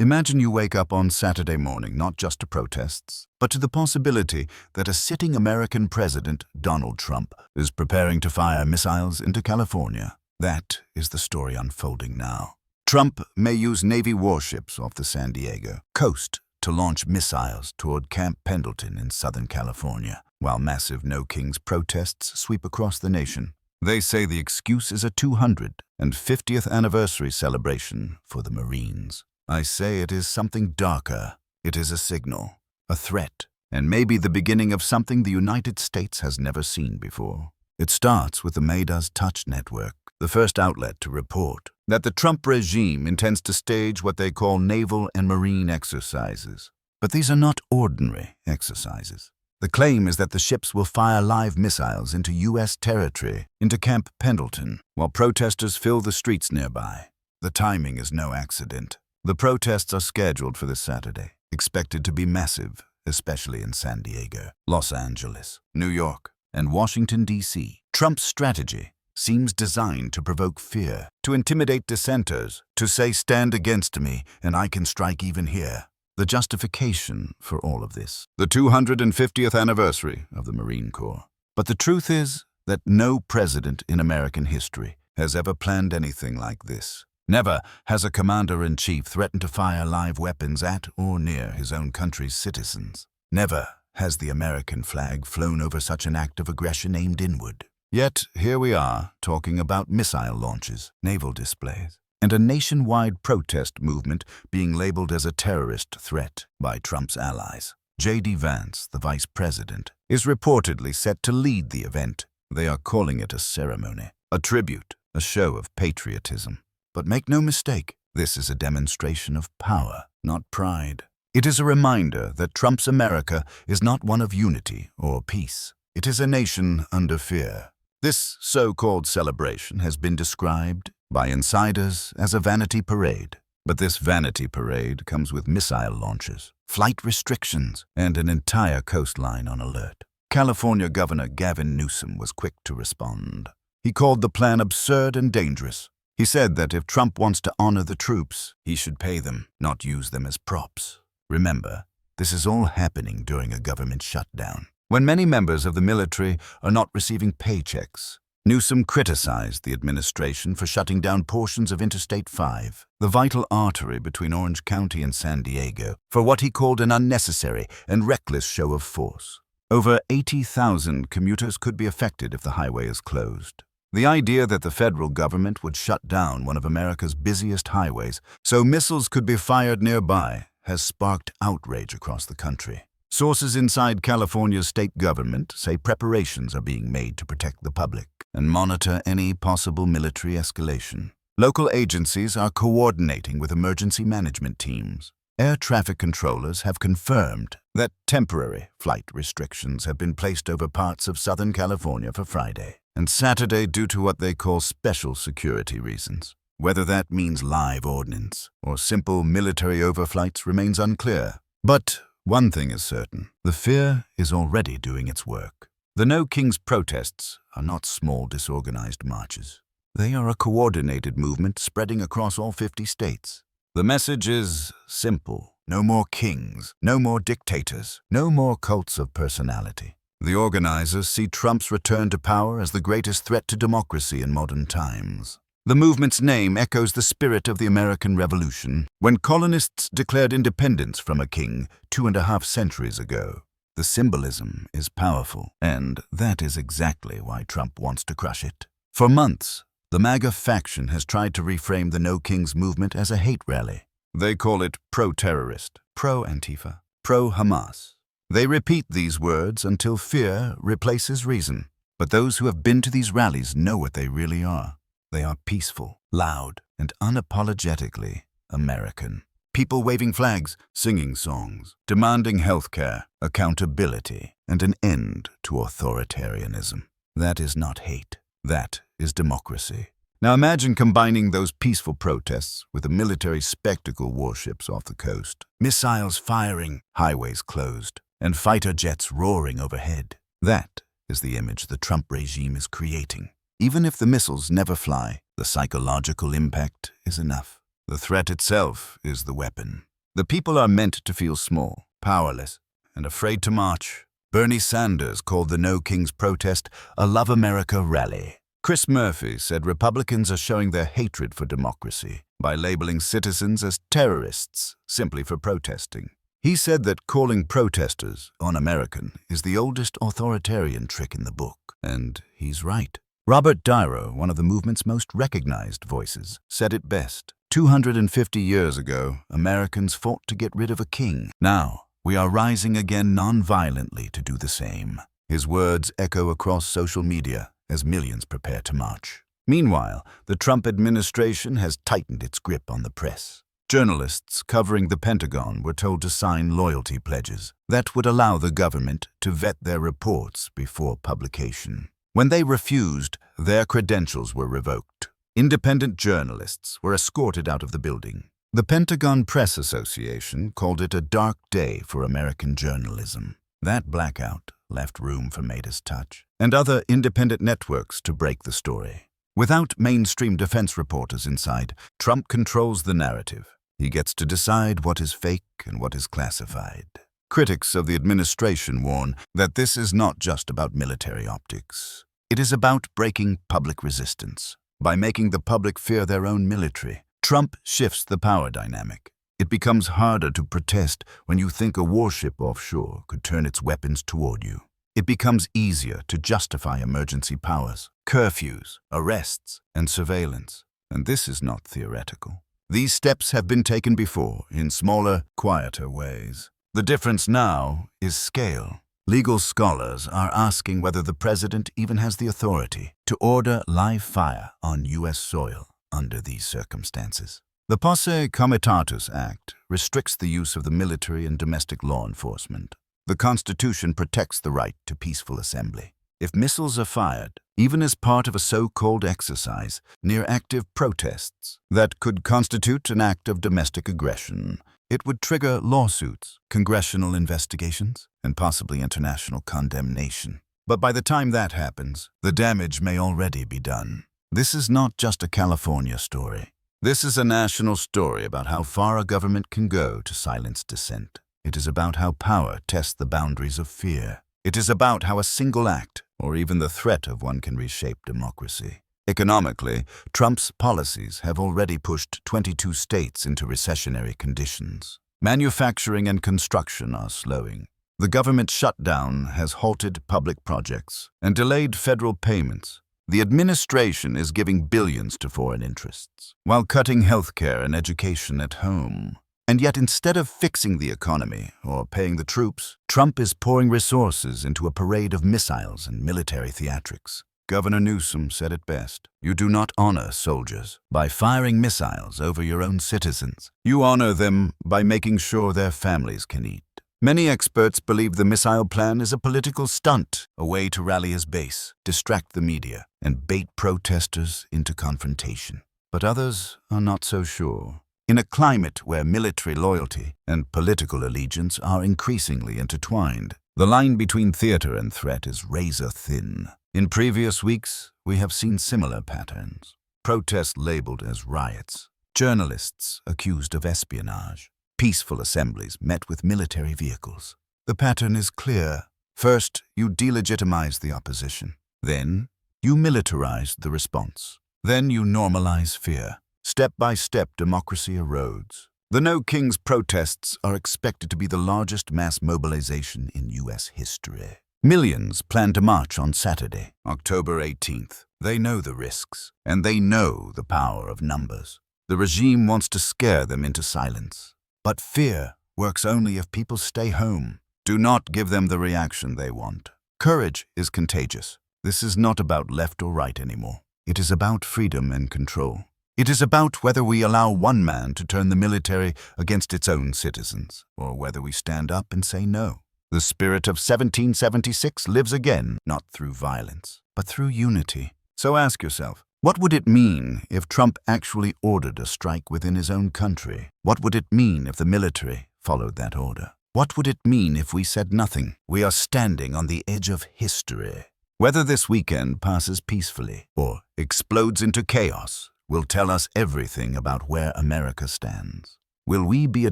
Imagine you wake up on Saturday morning not just to protests, but to the possibility that a sitting American president, Donald Trump, is preparing to fire missiles into California. That is the story unfolding now. Trump may use Navy warships off the San Diego coast to launch missiles toward Camp Pendleton in Southern California, while massive No Kings protests sweep across the nation. They say the excuse is a 250th anniversary celebration for the Marines. I say it is something darker. It is a signal, a threat, and maybe the beginning of something the United States has never seen before. It starts with the midastouch network, the first outlet to report that the Trump regime intends to stage what they call naval and marine exercises. But these are not ordinary exercises. The claim is that the ships will fire live missiles into U.S. territory, into Camp Pendleton, while protesters fill the streets nearby. The timing is no accident. The protests are scheduled for this Saturday, expected to be massive, especially in San Diego, Los Angeles, New York, and Washington, D.C. Trump's strategy seems designed to provoke fear, to intimidate dissenters, to say, "Stand against me, and I can strike even here." The justification for all of this: the 250th anniversary of the Marine Corps. But the truth is that no president in American history has ever planned anything like this. Never has a commander-in-chief threatened to fire live weapons at or near his own country's citizens. Never has the American flag flown over such an act of aggression aimed inward. Yet here we are, talking about missile launches, naval displays, and a nationwide protest movement being labeled as a terrorist threat by Trump's allies. J.D. Vance, the vice president, is reportedly set to lead the event. They are calling it a ceremony, a tribute, a show of patriotism. But make no mistake, this is a demonstration of power, not pride. It is a reminder that Trump's America is not one of unity or peace. It is a nation under fear. This so-called celebration has been described by insiders as a vanity parade. But this vanity parade comes with missile launches, flight restrictions, and an entire coastline on alert. California Governor Gavin Newsom was quick to respond. He called the plan absurd and dangerous. He said that if Trump wants to honor the troops, he should pay them, not use them as props. Remember, this is all happening during a government shutdown, when many members of the military are not receiving paychecks. Newsom criticized the administration for shutting down portions of Interstate 5, the vital artery between Orange County and San Diego, for what he called an unnecessary and reckless show of force. Over 80,000 commuters could be affected if the highway is closed. The idea that the federal government would shut down one of America's busiest highways so missiles could be fired nearby has sparked outrage across the country. Sources inside California's state government say preparations are being made to protect the public and monitor any possible military escalation. Local agencies are coordinating with emergency management teams. Air traffic controllers have confirmed that temporary flight restrictions have been placed over parts of Southern California for Friday and Saturday due to what they call special security reasons. Whether that means live ordnance or simple military overflights remains unclear. But one thing is certain: the fear is already doing its work. The No Kings protests are not small disorganized marches. They are a coordinated movement spreading across all 50 states. The message is simple: no more kings, no more dictators, no more cults of personality. The organizers see Trump's return to power as the greatest threat to democracy in modern times. The movement's name echoes the spirit of the American Revolution, when colonists declared independence from a king 2.5 centuries ago. The symbolism is powerful, and that is exactly why Trump wants to crush it. For months, the MAGA faction has tried to reframe the No Kings movement as a hate rally. They call it pro-terrorist, pro-Antifa, pro-Hamas. They repeat these words until fear replaces reason. But those who have been to these rallies know what they really are. They are peaceful, loud, and unapologetically American. People waving flags, singing songs, demanding health care, accountability, and an end to authoritarianism. That is not hate. That is democracy. Now imagine combining those peaceful protests with the military spectacle warships off the coast, missiles firing, highways closed, and fighter jets roaring overhead. That is the image the Trump regime is creating. Even if the missiles never fly, the psychological impact is enough. The threat itself is the weapon. The people are meant to feel small, powerless, and afraid to march. Bernie Sanders called the No Kings protest a Love America rally. Chris Murphy said Republicans are showing their hatred for democracy by labeling citizens as terrorists simply for protesting. He said that calling protesters un-American is the oldest authoritarian trick in the book, and he's right. Robert Dyro, one of the movement's most recognized voices, said it best. 250 years ago, Americans fought to get rid of a king. Now, we are rising again non-violently to do the same. His words echo across social media as millions prepare to march. Meanwhile, the Trump administration has tightened its grip on the press. Journalists covering the Pentagon were told to sign loyalty pledges that would allow the government to vet their reports before publication. When they refused, their credentials were revoked. Independent journalists were escorted out of the building. The Pentagon Press Association called it a dark day for American journalism. That blackout left room for midastouch and other independent networks to break the story. Without mainstream defense reporters inside, Trump controls the narrative. He gets to decide what is fake and what is classified. Critics of the administration warn that this is not just about military optics. It is about breaking public resistance. By making the public fear their own military, Trump shifts the power dynamic. It becomes harder to protest when you think a warship offshore could turn its weapons toward you. It becomes easier to justify emergency powers, curfews, arrests, and surveillance. And this is not theoretical. These steps have been taken before in smaller, quieter ways. The difference now is scale. Legal scholars are asking whether the president even has the authority to order live fire on U.S. soil under these circumstances. The Posse Comitatus Act restricts the use of the military and domestic law enforcement. The Constitution protects the right to peaceful assembly. If missiles are fired, even as part of a so-called exercise, near active protests that could constitute an act of domestic aggression, it would trigger lawsuits, congressional investigations, and possibly international condemnation. But by the time that happens, the damage may already be done. This is not just a California story. This is a national story about how far a government can go to silence dissent. It is about how power tests the boundaries of fear. It is about how a single act, or even the threat of one, can reshape democracy. Economically, Trump's policies have already pushed 22 states into recessionary conditions. Manufacturing and construction are slowing. The government shutdown has halted public projects and delayed federal payments. The administration is giving billions to foreign interests, while cutting healthcare and education at home. And yet, instead of fixing the economy or paying the troops, Trump is pouring resources into a parade of missiles and military theatrics. Governor Newsom said it best. You do not honor soldiers by firing missiles over your own citizens. You honor them by making sure their families can eat. Many experts believe the missile plan is a political stunt, a way to rally his base, distract the media, and bait protesters into confrontation. But others are not so sure. In a climate where military loyalty and political allegiance are increasingly intertwined, the line between theater and threat is razor thin. In previous weeks, we have seen similar patterns. Protests labeled as riots, journalists accused of espionage, peaceful assemblies met with military vehicles. The pattern is clear. First, you delegitimize the opposition. Then, you militarize the response. Then you normalize fear. Step by step, democracy erodes. The No Kings protests are expected to be the largest mass mobilization in U.S. history. Millions plan to march on Saturday, October 18th. They know the risks, and they know the power of numbers. The regime wants to scare them into silence. But fear works only if people stay home. Do not give them the reaction they want. Courage is contagious. This is not about left or right anymore. It is about freedom and control. It is about whether we allow one man to turn the military against its own citizens, or whether we stand up and say no. The spirit of 1776 lives again, not through violence, but through unity. So ask yourself, what would it mean if Trump actually ordered a strike within his own country? What would it mean if the military followed that order? What would it mean if we said nothing? We are standing on the edge of history. Whether this weekend passes peacefully or explodes into chaos will tell us everything about where America stands. Will we be a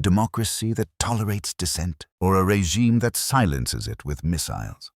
democracy that tolerates dissent, or a regime that silences it with missiles?